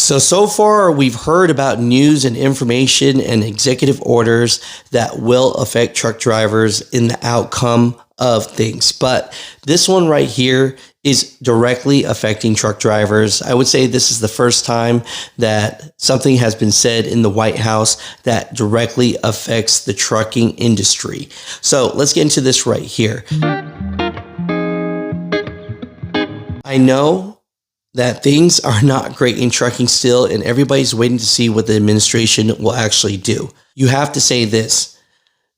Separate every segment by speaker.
Speaker 1: So far we've heard about news and information and executive orders that will affect truck drivers in the outcome of things. But this one right here is directly affecting truck drivers. I would say this is the first time that something has been said in the White House that directly affects the trucking industry. So let's get into this right here. I know that things are not great in trucking still, and everybody's waiting to see what the administration will actually do. You have to say this.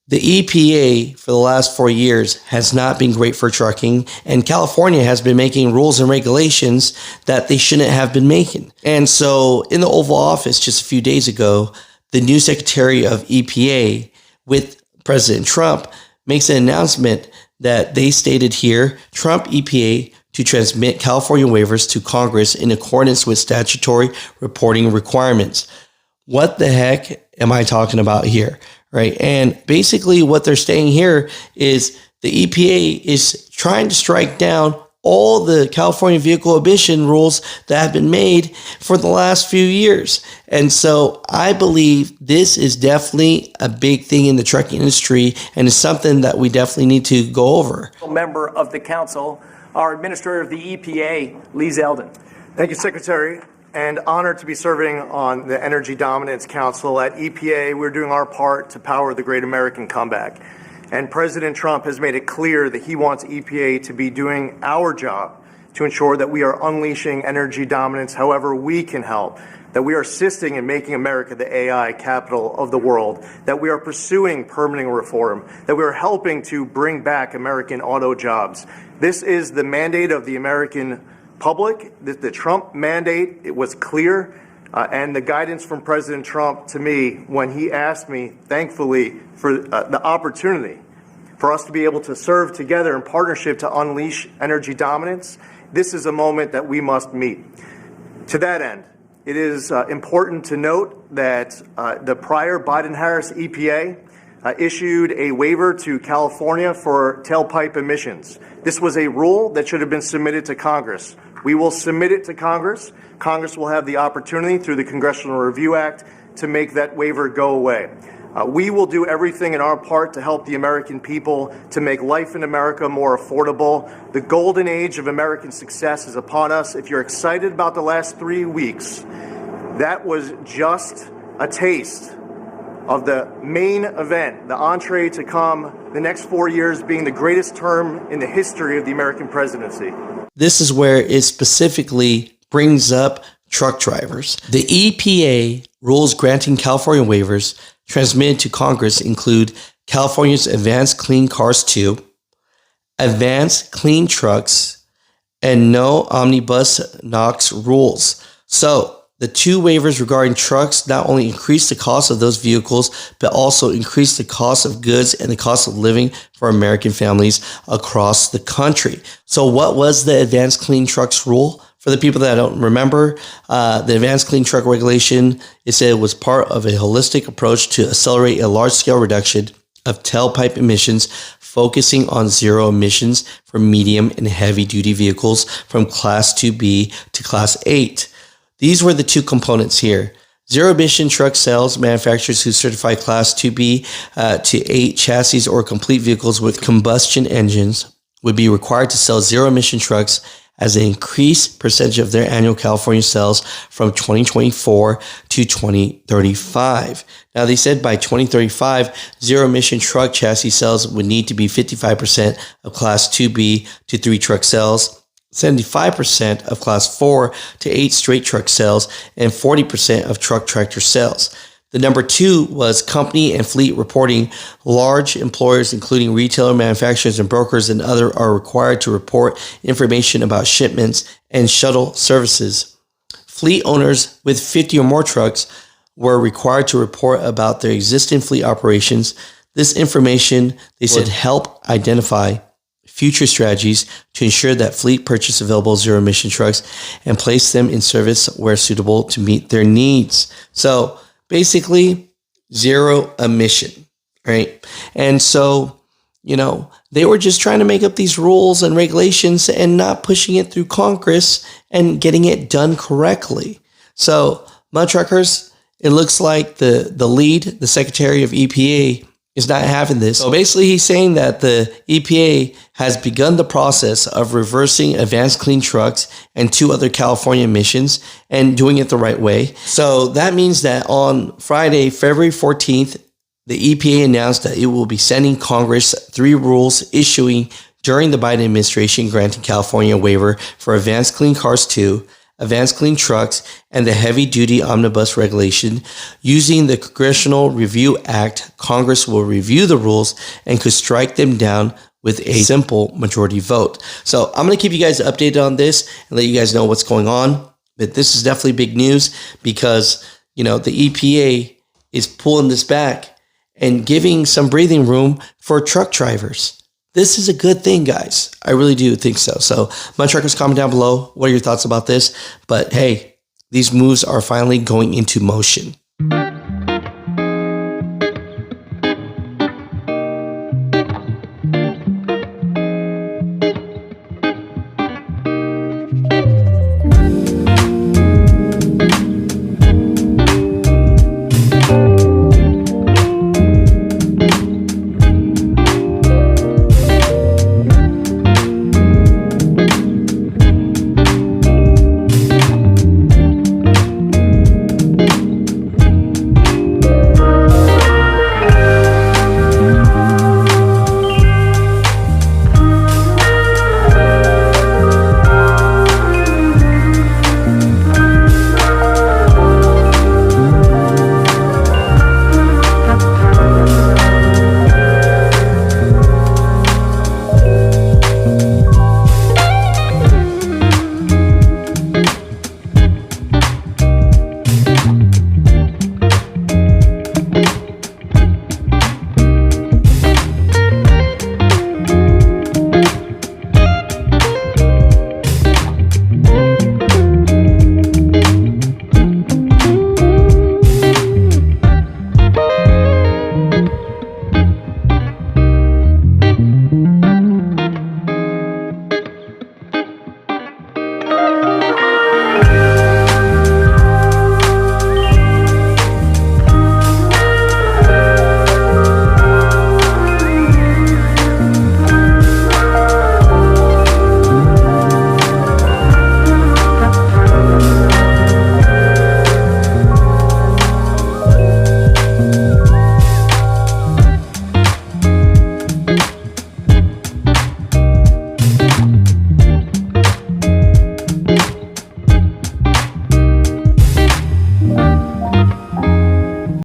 Speaker 1: The EPA for the last 4 years has not been great for trucking, and California has been making rules and regulations that they shouldn't have been making. And so in the Oval Office just a few days ago, the new Secretary of EPA with President Trump makes an announcement that they stated here, Trump EPA to transmit California waivers to Congress in accordance with statutory reporting requirements. What the heck am I talking about here? Right. And basically what they're saying here is the EPA is trying to strike down all the California vehicle emission rules that have been made for the last few years. And so I believe this is definitely a big thing in the trucking industry, and it's something that we definitely need to go over.
Speaker 2: Member of the council, our Administrator of the EPA, Lee Zeldin.
Speaker 3: Thank you, Secretary, and honored to be serving on the Energy Dominance Council. At EPA, we're doing our part to power the great American comeback. And President Trump has made it clear that he wants EPA to be doing our job to ensure that we are unleashing energy dominance however we can help, that we are assisting in making America the AI capital of the world, that we are pursuing permitting reform, that we are helping to bring back American auto jobs. This is the mandate of the American public. The Trump mandate, it was clear, and the guidance from President Trump to me when he asked me, thankfully, for the opportunity for us to be able to serve together in partnership to unleash energy dominance. This is a moment that we must meet. To that end, it is important to note that the prior Biden-Harris EPA issued a waiver to California for tailpipe emissions. This was a rule that should have been submitted to Congress. We will submit it to Congress. Congress will have the opportunity through the Congressional Review Act to make that waiver go away. We will do everything in our part to help the American people to make life in America more affordable. The golden age of American success is upon us. If you're excited about the last 3 weeks, that was just a taste of the main event, the entree to come, the next 4 years being the greatest term in the history of the American presidency.
Speaker 1: This is where it specifically brings up truck drivers. The EPA rules granting California waivers transmitted to Congress include California's Advanced Clean Cars 2, Advanced Clean Trucks, and no omnibus NOx rules. So the two waivers regarding trucks not only increase the cost of those vehicles, but also increase the cost of goods and the cost of living for American families across the country. So what was the Advanced Clean Trucks rule? For the people that don't remember, the Advanced Clean Truck Regulation, it said it was part of a holistic approach to accelerate a large-scale reduction of tailpipe emissions, focusing on zero emissions for medium and heavy-duty vehicles from Class 2B to Class 8. These were the two components here. Zero-emission truck sales, manufacturers who certify Class 2B to 8 chassis or complete vehicles with combustion engines would be required to sell zero-emission trucks as an increased percentage of their annual California sales from 2024 to 2035. Now, they said by 2035, zero-emission truck chassis sales would need to be 55% of Class 2B to 3 truck sales, 75% of Class 4 to 8 straight truck sales, and 40% of truck tractor sales. The number 2 was company and fleet reporting. Large employers, including retailer, manufacturers, and brokers and other, are required to report information about shipments and shuttle services. Fleet owners with 50 or more trucks were required to report about their existing fleet operations. This information, they said, help identify future strategies to ensure that fleet purchase available zero-emission trucks and place them in service where suitable to meet their needs. So basically, zero emission, right? And so, they were just trying to make up these rules and regulations and not pushing it through Congress and getting it done correctly. So, Mud Truckers, it looks like the lead, the Secretary of EPA, is not having this. So basically, he's saying that the EPA has begun the process of reversing advanced clean trucks and 2 other California emissions and doing it the right way. So that means that on Friday, February 14th, the EPA announced that it will be sending Congress 3 rules issuing during the Biden administration granting California a waiver for Advanced Clean Cars 2, Advanced Clean Trucks, and the Heavy Duty Omnibus Regulation. Using the Congressional Review Act, Congress will review the rules and could strike them down with a simple majority vote. So I'm going to keep you guys updated on this and let you guys know what's going on. But this is definitely big news because, the EPA is pulling this back and giving some breathing room for truck drivers. This is a good thing, guys. I really do think so. So, my truckers, comment down below. What are your thoughts about this? But hey, these moves are finally going into motion.